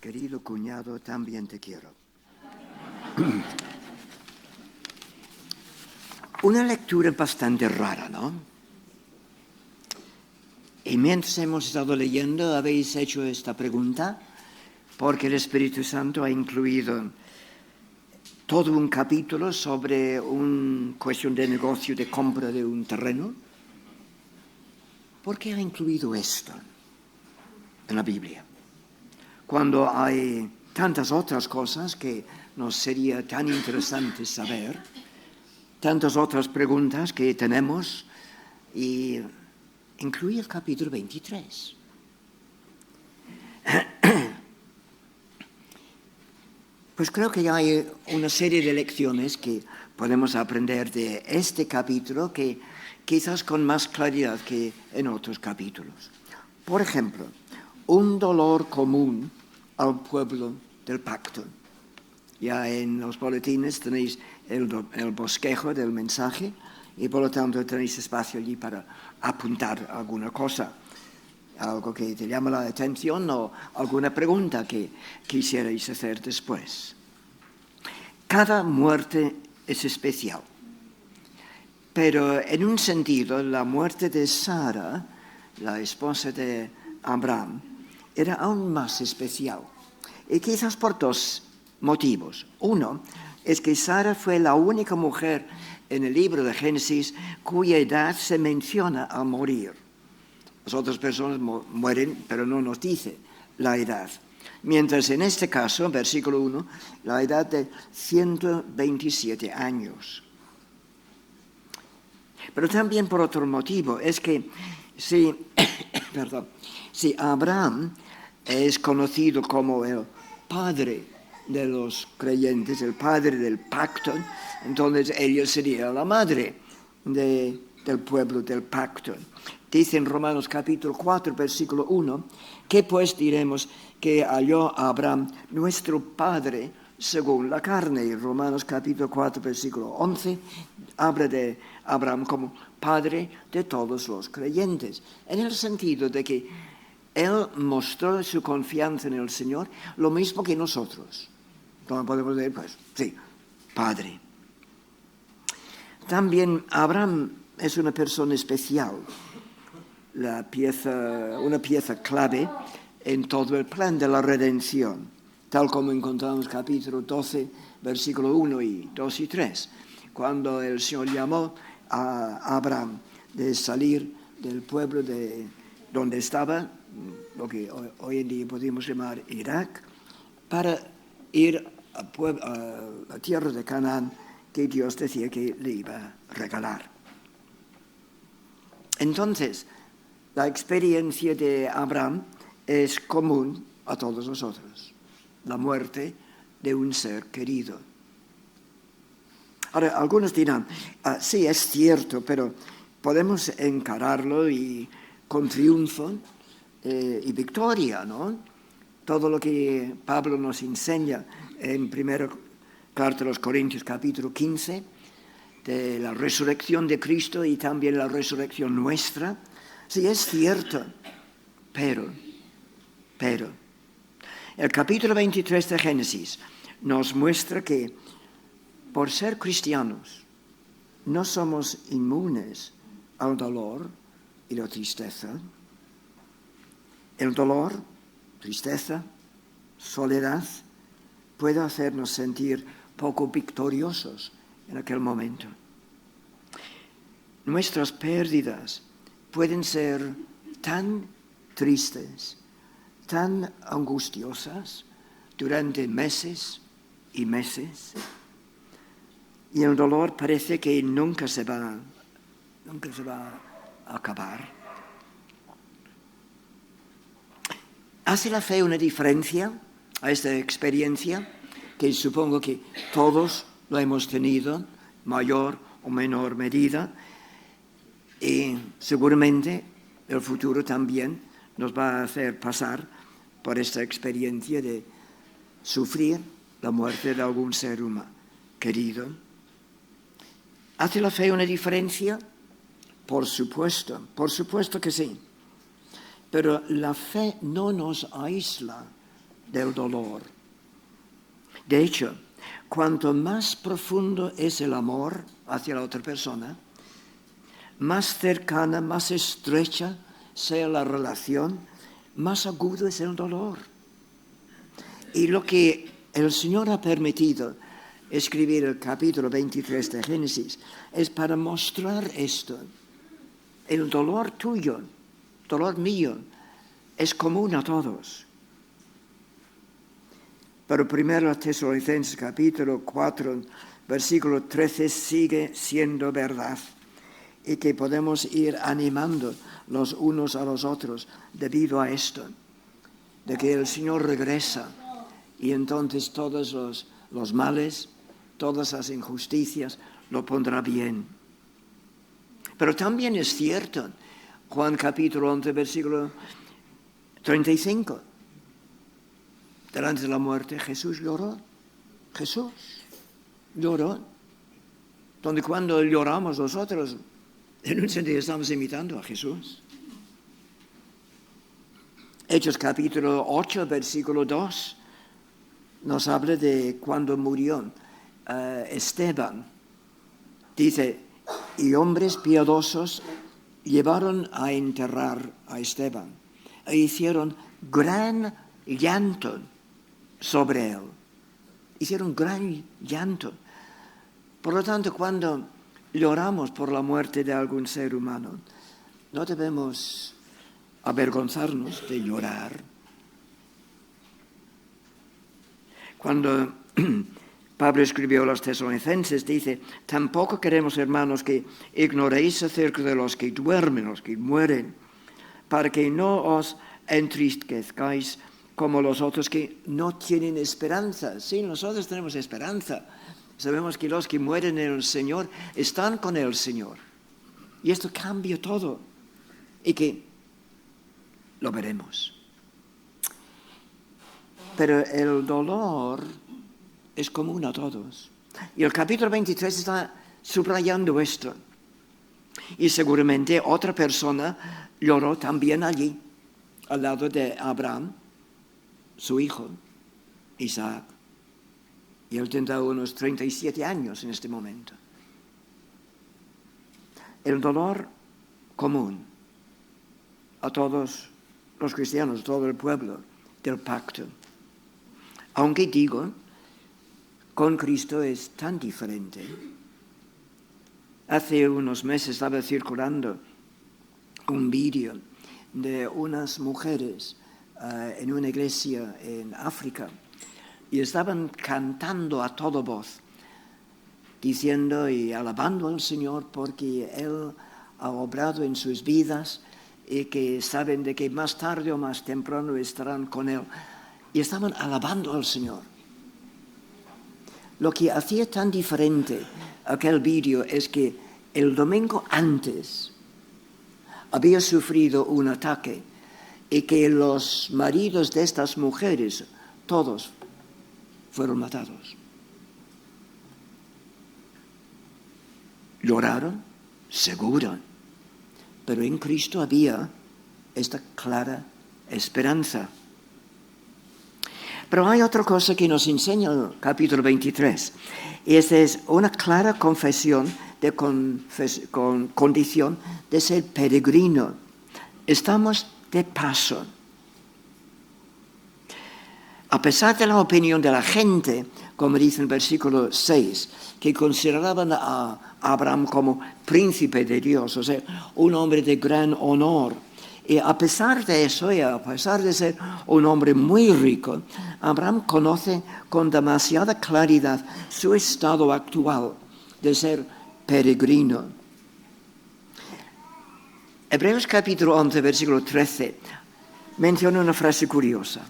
Querido cuñado, también te quiero. Una lectura bastante rara, ¿no? Y mientras hemos estado leyendo, habéis hecho esta pregunta, porque el Espíritu Santo ha incluido todo un capítulo sobre una cuestión de negocio, de compra de un terreno. ¿Por qué ha incluido esto en la Biblia? Cuando hay tantas otras cosas que nos sería tan interesante saber, tantas otras preguntas que tenemos, y incluye el capítulo 23. Pues creo que hay una serie de lecciones que podemos aprender de este capítulo que quizás con más claridad que en otros capítulos. Por ejemplo, un dolor común al pueblo del pacto. Ya en los boletines tenéis el bosquejo del mensaje y por lo tanto tenéis espacio allí para apuntar alguna cosa, algo que te llama la atención o alguna pregunta que quisierais hacer después. Cada muerte es especial, pero en un sentido la muerte de Sara, la esposa de Abraham, era aún más especial, y quizás por dos motivos. Uno es que Sara fue la única mujer en el libro de Génesis cuya edad se menciona al morir. Las otras personas mueren, pero no nos dice la edad. Mientras en este caso, versículo 1, la edad de 127 años. Pero también por otro motivo, es que si Abraham es conocido como el padre de los creyentes, el padre del pacto, entonces ella sería la madre del pueblo del pacto. Dice en Romanos capítulo 4, versículo 1, que pues diremos que halló a Abraham nuestro padre según la carne. Y Romanos capítulo 4, versículo 11, habla de Abraham como padre de todos los creyentes, en el sentido de que él mostró su confianza en el Señor, lo mismo que nosotros. ¿Cómo podemos decir? Pues sí, padre. También Abraham es una persona especial, una pieza clave en todo el plan de la redención, tal como encontramos capítulo 12, versículo 1 y 2 y 3, cuando el Señor llamó a Abraham de salir del pueblo de donde estaba, lo que hoy en día podríamos llamar Irak, para ir a la tierra de Canaán que Dios decía que le iba a regalar. Entonces, la experiencia de Abraham es común a todos nosotros, la muerte de un ser querido. Ahora, algunos dirán, sí, es cierto, pero podemos encararlo y con triunfo y victoria, ¿no? Todo lo que Pablo nos enseña en primera carta a los Corintios, capítulo 15, de la resurrección de Cristo y también la resurrección nuestra. Sí, es cierto, pero, el capítulo 23 de Génesis nos muestra que por ser cristianos no somos inmunes al dolor y la tristeza. El dolor, tristeza, soledad puede hacernos sentir poco victoriosos en aquel momento. Nuestras pérdidas pueden ser tan tristes, tan angustiosas durante meses y meses, y el dolor parece que nunca se va a acabar. ¿Hace la fe una diferencia a esta experiencia? Que supongo que todos lo hemos tenido, mayor o menor medida, y seguramente el futuro también nos va a hacer pasar por esta experiencia de sufrir la muerte de algún ser humano querido. ¿Hace la fe una diferencia? Por supuesto que sí. Pero la fe no nos aísla del dolor. De hecho, cuanto más profundo es el amor hacia la otra persona, más cercana, más estrecha sea la relación, más agudo es el dolor. Y lo que el Señor ha permitido escribir el capítulo 23 de Génesis es para mostrar esto. El dolor tuyo, dolor mío, es común a todos. Pero 1 Tesalonicenses capítulo 4, versículo 13 sigue siendo verdad y que podemos ir animando los unos a los otros debido a esto, de que el Señor regresa y entonces todos los males, todas las injusticias lo pondrá bien. Pero también es cierto, Juan capítulo 11, versículo 35, delante de la muerte Jesús lloró. Jesús lloró. Donde cuando lloramos nosotros, en un sentido estamos imitando a Jesús. Hechos capítulo 8, versículo 2, nos habla de cuando murió Esteban. Dice, y hombres piadosos llevaron a enterrar a Esteban e hicieron gran llanto sobre él. Hicieron gran llanto. Por lo tanto, cuando lloramos por la muerte de algún ser humano, no debemos avergonzarnos de llorar. Cuando Pablo escribió a los tesalonicenses, dice, tampoco queremos, hermanos, que ignoréis acerca de los que duermen, los que mueren, para que no os entristezcáis como los otros que no tienen esperanza. Sí, nosotros tenemos esperanza. Sabemos que los que mueren en el Señor están con el Señor. Y esto cambia todo. Y que lo veremos. Pero el dolor es común a todos. Y el capítulo 23 está subrayando esto. Y seguramente otra persona lloró también allí, al lado de Abraham, su hijo, Isaac. Y él tendrá unos 37 años en este momento. El dolor común a todos los cristianos, a todo el pueblo del pacto. Aunque digo, con Cristo es tan diferente. Hace unos meses estaba circulando un vídeo de unas mujeres en una iglesia en África y estaban cantando a toda voz, diciendo y alabando al Señor porque Él ha obrado en sus vidas y que saben de que más tarde o más temprano estarán con Él. Y estaban alabando al Señor. Lo que hacía tan diferente aquel vídeo es que el domingo antes había sufrido un ataque y que los maridos de estas mujeres, todos, fueron matados. Lloraron, seguro, pero en Cristo había esta clara esperanza. Pero hay otra cosa que nos enseña el capítulo 23, y esta es una clara confesión de condición de ser peregrino. Estamos de paso. A pesar de la opinión de la gente, como dice en el versículo 6, que consideraban a Abraham como príncipe de Dios, o sea, un hombre de gran honor. Y a pesar de eso, y a pesar de ser un hombre muy rico, Abraham conoce con demasiada claridad su estado actual de ser peregrino. Hebreos capítulo 11, versículo 13, menciona una frase curiosa.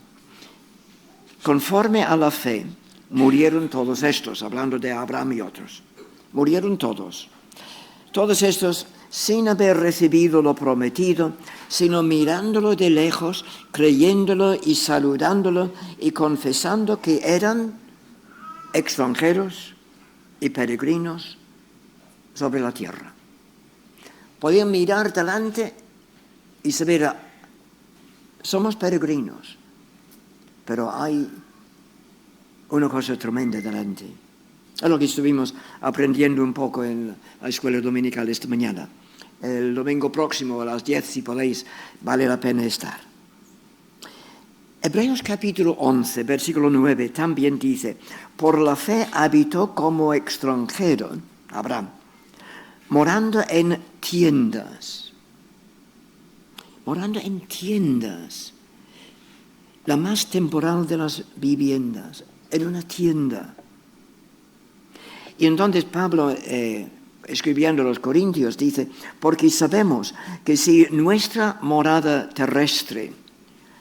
Conforme a la fe, murieron todos estos, hablando de Abraham y otros. Murieron todos. Todos estos sin haber recibido lo prometido, sino mirándolo de lejos, creyéndolo y saludándolo y confesando que eran extranjeros y peregrinos sobre la tierra. Podían mirar delante y saber, somos peregrinos. pero hay una cosa tremenda delante. Es lo que estuvimos aprendiendo un poco en la escuela dominical esta mañana. El domingo próximo a las 10, si podéis, vale la pena estar. Hebreos capítulo 11, versículo 9, también dice: por la fe habitó como extranjero, Abraham, morando en tiendas. Morando en tiendas. La más temporal de las viviendas, en una tienda. Y entonces Pablo, escribiendo a los Corintios, dice: porque sabemos que si nuestra morada terrestre,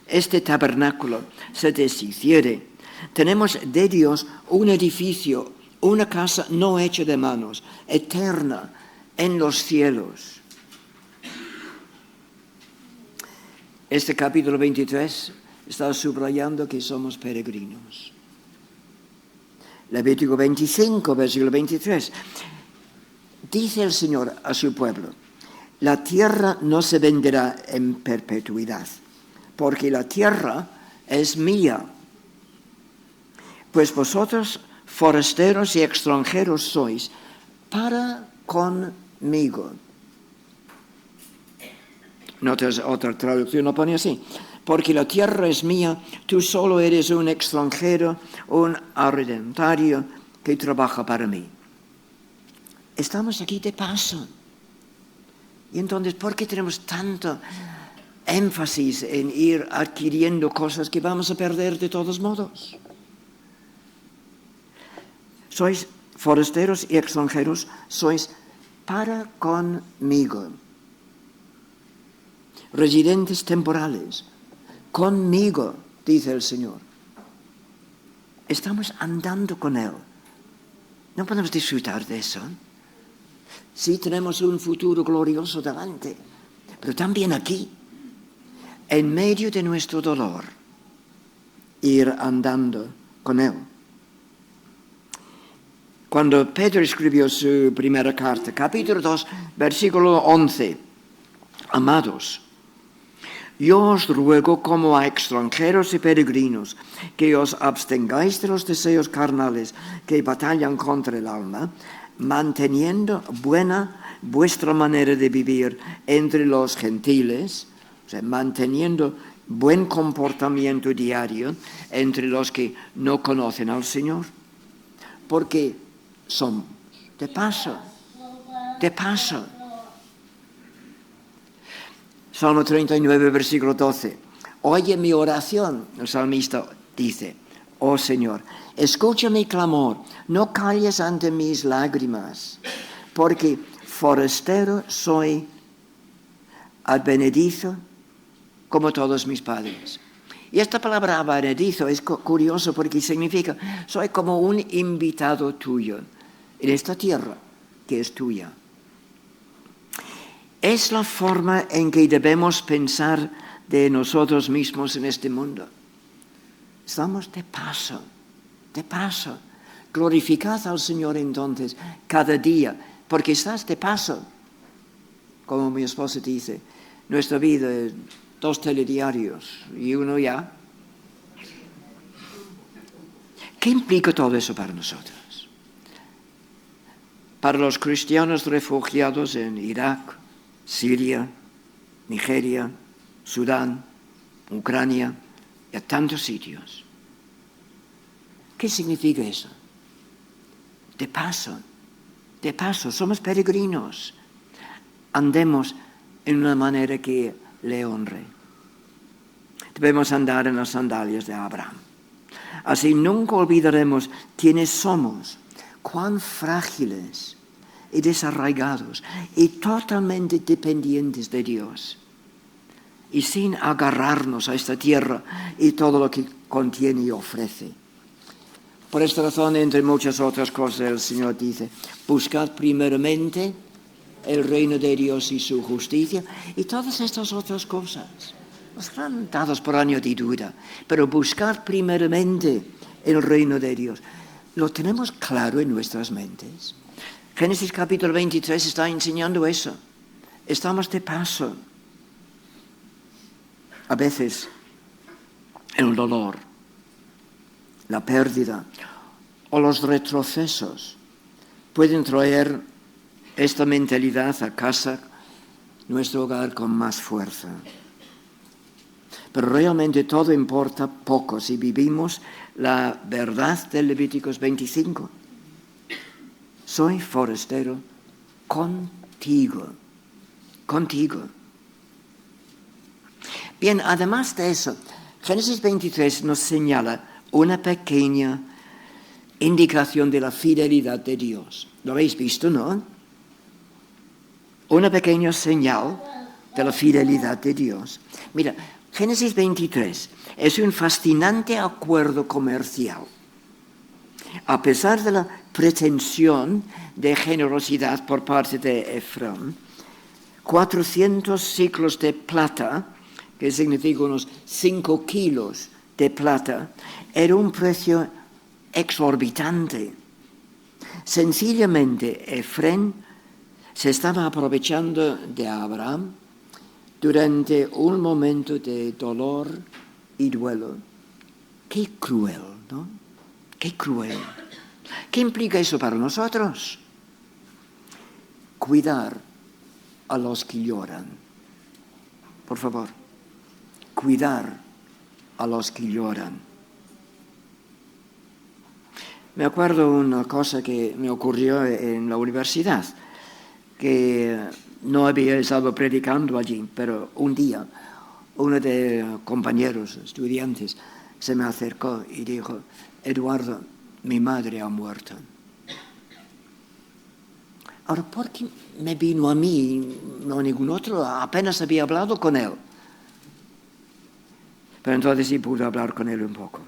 este tabernáculo, se deshiciere, tenemos de Dios un edificio, una casa no hecha de manos, eterna en los cielos. Este capítulo 23 está subrayando que somos peregrinos. Levítico 25, versículo 23. Dice el Señor a su pueblo: la tierra no se venderá en perpetuidad, porque la tierra es mía. Pues vosotros, forasteros y extranjeros sois, para conmigo. Notas, otra traducción lo pone así: porque la tierra es mía, tú solo eres un extranjero, un arrendatario que trabaja para mí. Estamos aquí de paso. Y entonces, ¿por qué tenemos tanto énfasis en ir adquiriendo cosas que vamos a perder de todos modos? Sois forasteros y extranjeros, sois para conmigo. Residentes temporales, conmigo, dice el Señor. Estamos andando con Él. ¿No podemos disfrutar de eso? Sí, tenemos un futuro glorioso delante, pero también aquí, en medio de nuestro dolor, ir andando con Él. Cuando Pedro escribió su primera carta, capítulo 2, versículo 11, amados, yo os ruego como a extranjeros y peregrinos que os abstengáis de los deseos carnales que batallan contra el alma, manteniendo buena vuestra manera de vivir entre los gentiles, o sea, manteniendo buen comportamiento diario entre los que no conocen al Señor, porque somos de paso. Salmo 39, versículo 12. Oye mi oración, el salmista dice: oh Señor, escucha mi clamor, no calles ante mis lágrimas, porque forastero soy, advenedizo como todos mis padres. Y esta palabra advenedizo es curioso porque significa: soy como un invitado tuyo en esta tierra que es tuya. Es la forma en que debemos pensar de nosotros mismos en este mundo. Estamos de paso. Glorificad al Señor entonces cada día, porque estás de paso. Como mi esposa dice, nuestra vida es 2 telediarios y uno ya. ¿Qué implica todo eso para nosotros? Para los cristianos refugiados en Irak, Siria, Nigeria, Sudán, Ucrania y a tantos sitios. ¿Qué significa eso? De paso, somos peregrinos. Andemos en una manera que le honre. Debemos andar en las sandalias de Abraham. Así nunca olvidaremos quiénes somos, cuán frágiles y desarraigados y totalmente dependientes de Dios, y sin agarrarnos a esta tierra y todo lo que contiene y ofrece. Por esta razón, entre muchas otras cosas, el Señor dice: buscad primeramente el reino de Dios y su justicia, y todas estas otras cosas nos serán dadas por añadidura, pero buscad primeramente el reino de Dios. ¿Lo tenemos claro en nuestras mentes? Génesis capítulo 23 está enseñando eso. Estamos de paso. A veces, en el dolor, la pérdida o los retrocesos pueden traer esta mentalidad a casa, nuestro hogar, con más fuerza. Pero realmente todo importa poco si vivimos la verdad del Levíticos 25. Soy forastero contigo. Bien, además de eso, Génesis 23 nos señala una pequeña indicación de la fidelidad de Dios. ¿Lo habéis visto, no? Una pequeña señal de la fidelidad de Dios. Mira, Génesis 23 es un fascinante acuerdo comercial. A pesar de la pretensión de generosidad por parte de Efrón, 400 siclos de plata, que significa unos 5 kilos de plata, era un precio exorbitante. Sencillamente, Efrón se estaba aprovechando de Abraham durante un momento de dolor y duelo. Qué cruel, ¿no? Qué cruel. ¿Qué implica eso para nosotros? Cuidar a los que lloran. Por favor, cuidar a los que lloran. Me acuerdo una cosa que me ocurrió en la universidad, que no había estado predicando allí, pero un día uno de los compañeros, estudiantes, se me acercó y dijo: Eduardo, mi madre ha muerto. Ahora, ¿por qué me vino a mí, no a ningún otro? Apenas había hablado con él. Pero entonces sí pude hablar con él un poco.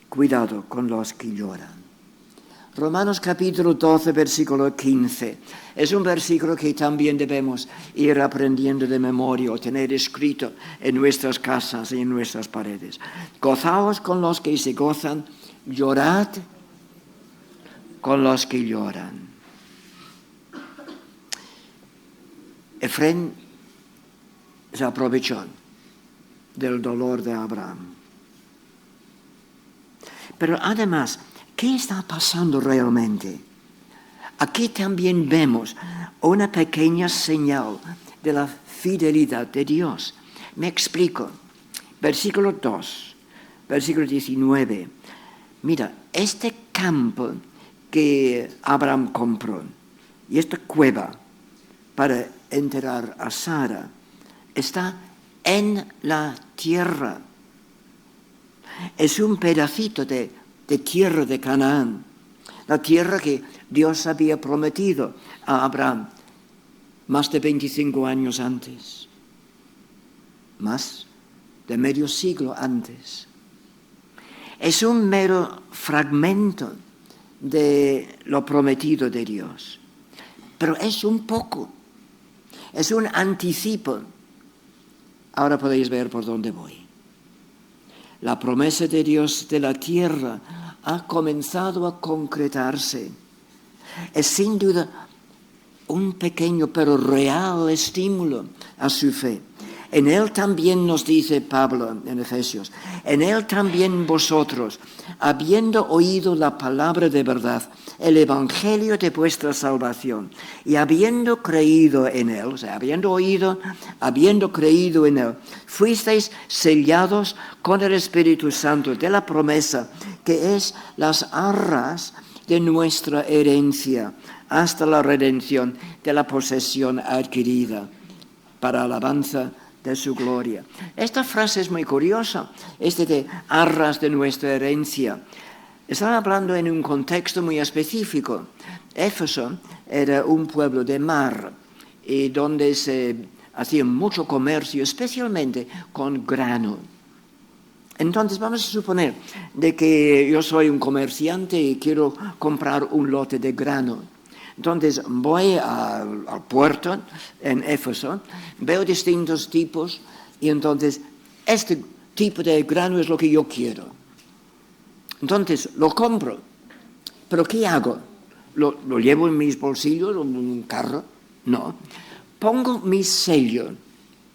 Cuidado con los que lloran. Romanos capítulo 12, versículo 15. Es un versículo que también debemos ir aprendiendo de memoria o tener escrito en nuestras casas y en nuestras paredes. Gozaos con los que se gozan, llorad con los que lloran. Efrén se aprovechó del dolor de Abraham. Pero además, ¿qué está pasando realmente? Aquí también vemos una pequeña señal de la fidelidad de Dios. Me explico. Versículo 2, versículo 19. Mira, este campo que Abraham compró y esta cueva para enterrar a Sara está en la tierra. Es un pedacito de tierra de Canaán, la tierra que Dios había prometido a Abraham más de 25 años antes, más de medio siglo antes. Es un mero fragmento de lo prometido de Dios, pero es un poco, es un anticipo. Ahora podéis ver por dónde voy. La promesa de Dios de la tierra ha comenzado a concretarse. Es sin duda un pequeño pero real estímulo a su fe. En él también nos dice Pablo en Efesios, en él también vosotros, habiendo oído la palabra de verdad, el evangelio de vuestra salvación, y habiendo creído en él, o sea, habiendo oído, habiendo creído en él, fuisteis sellados con el Espíritu Santo de la promesa, que es las arras de nuestra herencia, hasta la redención de la posesión adquirida, para alabanza de su gloria. Esta frase es muy curiosa, de arras de nuestra herencia. Están hablando en un contexto muy específico. Éfeso era un pueblo de mar, y donde se hacía mucho comercio, especialmente con grano. Entonces vamos a suponer de que yo soy un comerciante y quiero comprar un lote de grano. Entonces voy al puerto en Éfeso, veo distintos tipos y entonces este tipo de grano es lo que yo quiero. Entonces lo compro, pero ¿qué hago? ¿Lo llevo en mis bolsillos o en un carro? No. Pongo mi sello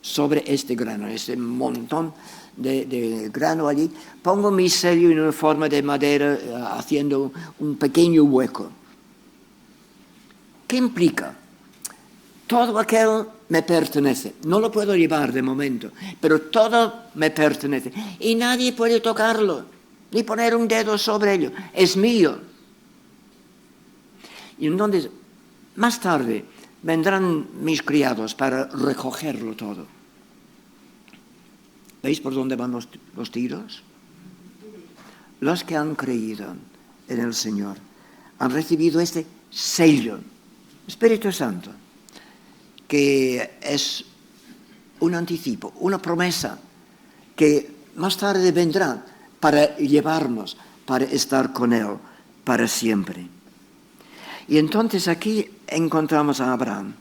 sobre este grano, este montón de grano allí, pongo mi sello en una forma de madera haciendo un pequeño hueco. ¿Qué implica? Todo aquello me pertenece. No lo puedo llevar de momento, pero todo me pertenece. Y nadie puede tocarlo, ni poner un dedo sobre ello. Es mío. Y entonces, más tarde, vendrán mis criados para recogerlo todo. ¿Veis por dónde van los tiros? Los que han creído en el Señor han recibido este sello, Espíritu Santo, que es un anticipo, una promesa que más tarde vendrá para llevarnos, para estar con Él para siempre. Y entonces aquí encontramos a Abraham.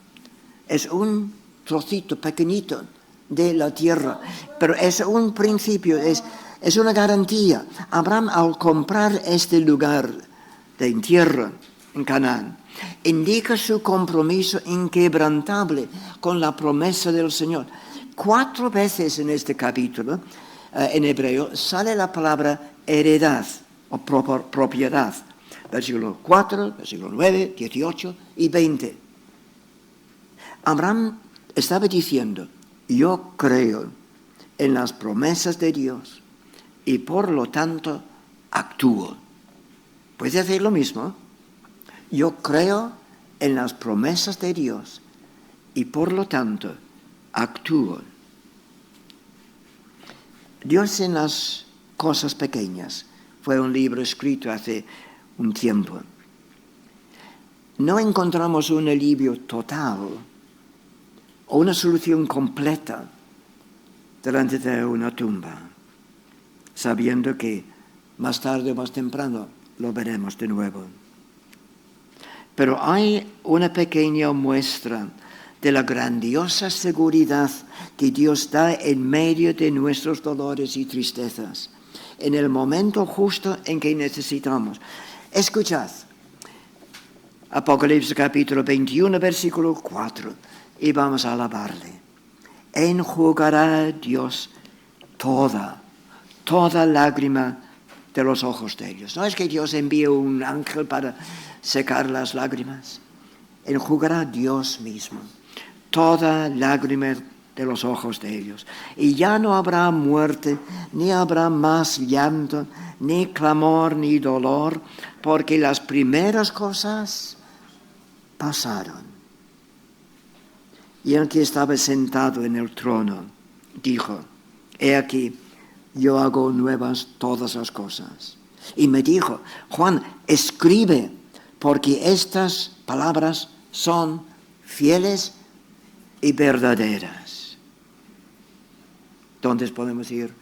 Es un trocito pequeñito de la tierra, pero es un principio, es una garantía. Abraham, al comprar este lugar de tierra en Canaán, indica su compromiso inquebrantable con la promesa del Señor. 4 veces en este capítulo, en hebreo, sale la palabra heredad o propiedad. Versículo 4, versículo 9, 18 y 20. Abraham estaba diciendo, yo creo en las promesas de Dios y por lo tanto actúo. ¿Puede hacer lo mismo? Yo creo en las promesas de Dios y por lo tanto actúo. Dios en las cosas pequeñas fue un libro escrito hace un tiempo. No encontramos un alivio total o una solución completa delante de una tumba, sabiendo que más tarde o más temprano lo veremos de nuevo. Pero hay una pequeña muestra de la grandiosa seguridad que Dios da en medio de nuestros dolores y tristezas, en el momento justo en que necesitamos. Escuchad, Apocalipsis capítulo 21, versículo 4, y vamos a alabarle. Enjugará Dios toda lágrima de los ojos de ellos. No es que Dios envíe un ángel para secar las lágrimas. Enjugará Dios mismo toda lágrima de los ojos de ellos. Y ya no habrá muerte, ni habrá más llanto, ni clamor, ni dolor, porque las primeras cosas pasaron. Y el que estaba sentado en el trono dijo, he aquí, yo hago nuevas todas las cosas. Y me dijo, Juan, escribe, porque estas palabras son fieles y verdaderas. Entonces podemos ir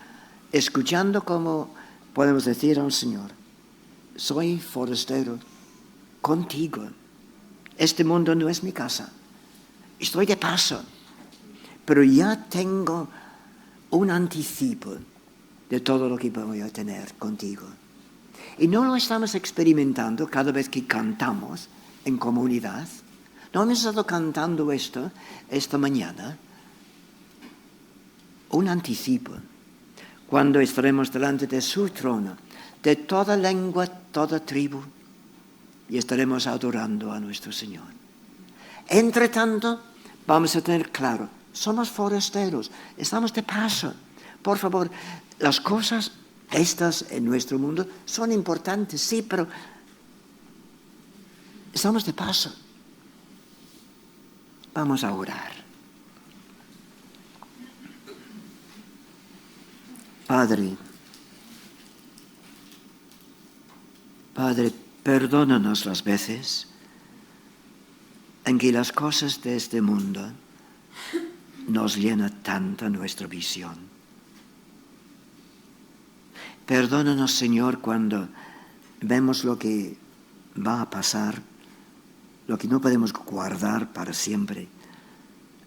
escuchando como podemos decir al Señor, soy forastero contigo. Este mundo no es mi casa. Estoy de paso, pero ya tengo un anticipo de todo lo que voy a tener contigo. Y no lo estamos experimentando cada vez que cantamos en comunidad. No hemos estado cantando esto esta mañana. Un anticipo, cuando estaremos delante de su trono, de toda lengua, toda tribu, y estaremos adorando a nuestro Señor. Entre tanto, vamos a tener claro, somos forasteros, estamos de paso. Por favor, las cosas estas en nuestro mundo son importantes, sí, pero estamos de paso. Vamos a orar. Padre, perdónanos las veces en que las cosas de este mundo nos llena tanta nuestra visión. Perdónanos, Señor, cuando vemos lo que va a pasar, lo que no podemos guardar para siempre,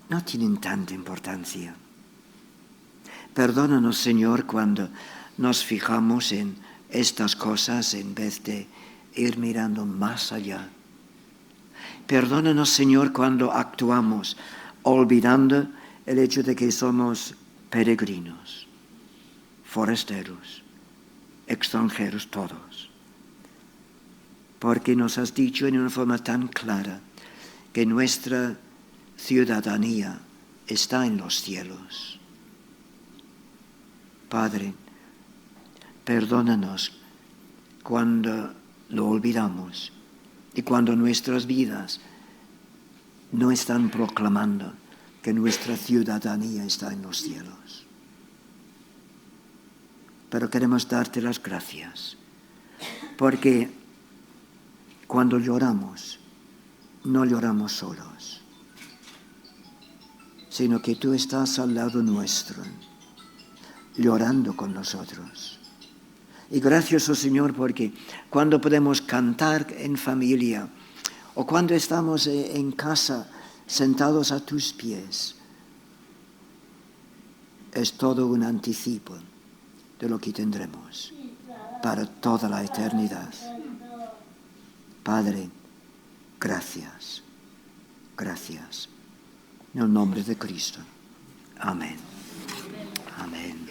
no tienen tanta importancia. Perdónanos, Señor, cuando nos fijamos en estas cosas en vez de ir mirando más allá. Perdónanos, Señor, cuando actuamos olvidando el hecho de que somos peregrinos. forasteros, extranjeros todos. Porque nos has dicho en una forma tan clara que nuestra ciudadanía está en los cielos. Padre, perdónanos cuando lo olvidamos y cuando nuestras vidas no están proclamando que nuestra ciudadanía está en los cielos. Pero queremos darte las gracias, porque cuando lloramos, no lloramos solos, sino que tú estás al lado nuestro, llorando con nosotros. Y gracias, oh Señor, porque cuando podemos cantar en familia o cuando estamos en casa sentados a tus pies, es todo un anticipo de lo que tendremos para toda la eternidad. Padre, gracias, gracias. En el nombre de Cristo. Amén. Amén.